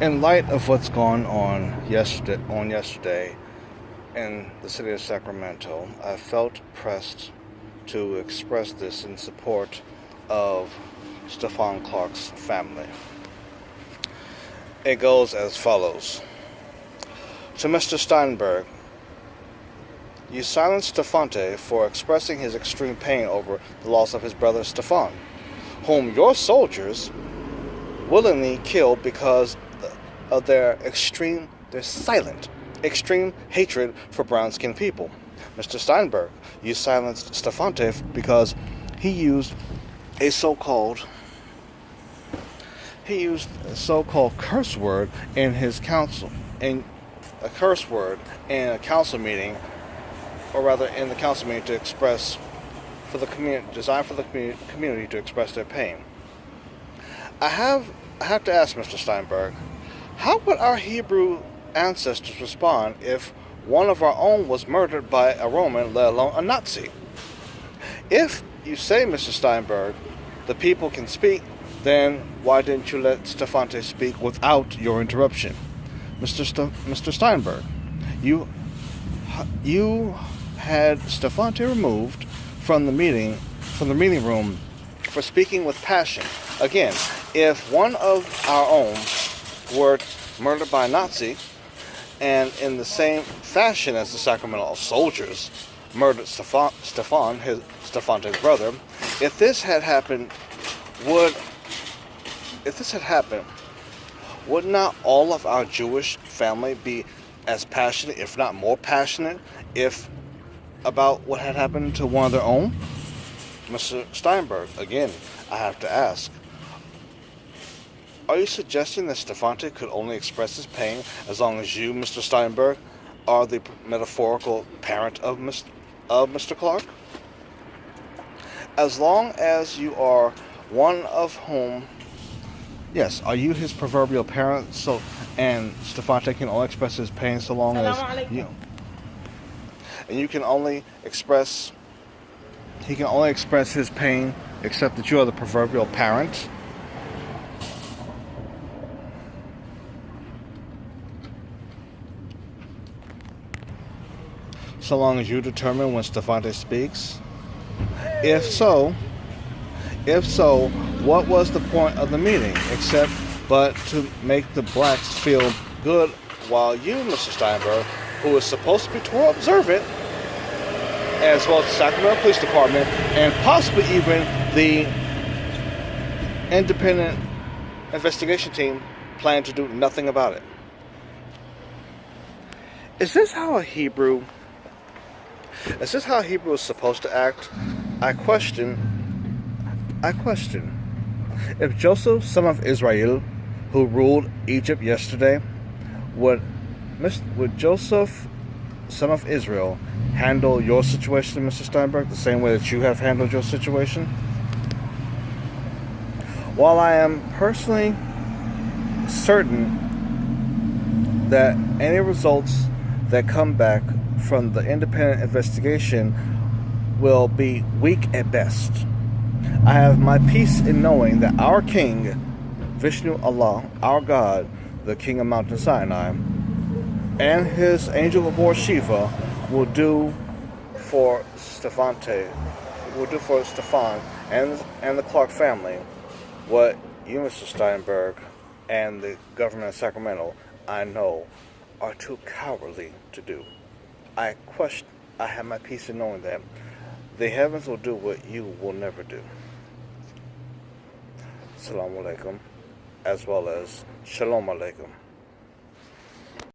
In light of what's gone on yesterday in the city of Sacramento, I felt pressed to express this in support of Stephante Clark's family. It goes as follows. To Mr. Steinberg, you silenced Stephante for expressing his extreme pain over the loss of his brother Stephante, whom your soldiers willingly killed because of their silent, extreme hatred for brown-skinned people. Mr. Steinberg, you silenced Stephante because he used a so-called curse word in his council, in a curse word in a council meeting, or rather in the council meeting to express for the community, designed for the community to express their pain. I have to ask Mr. Steinberg, how would our Hebrew ancestors respond if one of our own was murdered by a Roman, let alone a Nazi? If you say, Mr. Steinberg, the people can speak, then why didn't you let Stephante speak without your interruption? Mr. Steinberg, you had Stephante removed from the meeting room for speaking with passion. Again, if one of our own were murdered by a Nazi, and in the same fashion as the Sacramento soldiers murdered Stephante's brother, if this had happened, would not all of our Jewish family be as passionate, if not more passionate, about what had happened to one of their own? Mr. Steinberg, again, I have to ask, are you suggesting that Stephante could only express his pain as long as you, Mr. Steinberg, are the metaphorical parent of Mr. Clark? As long as you are one of whom, yes, are you his proverbial parent? And Stephante can only express his pain so long as you, and you can only express. He can only express his pain, except that you are the proverbial parent. So long as you determine when Stephante speaks? If so, what was the point of the meeting, except but to make the blacks feel good, while you, Mr. Steinberg, who is supposed to be Torah observant, as well as the Sacramento Police Department, and possibly even the independent investigation team, plan to do nothing about it? Is this how a Hebrew is supposed to act? I question. If Joseph, son of Israel, who ruled Egypt yesterday, would Joseph, son of Israel, handle your situation, Mr. Steinberg, the same way that you have handled your situation? While I am personally certain that any results that come back from the independent investigation will be weak at best, I have my peace in knowing that our King, Vishnu Allah, our God, the King of Mountain Sinai, and his angel of war Shiva will do for Stephante and the Clark family what you, Mr. Steinberg, and the government of Sacramento, I know, are too cowardly to do. I have my peace in knowing that the heavens will do what you will never do. Assalamu alaikum, as well as Shalom alaikum.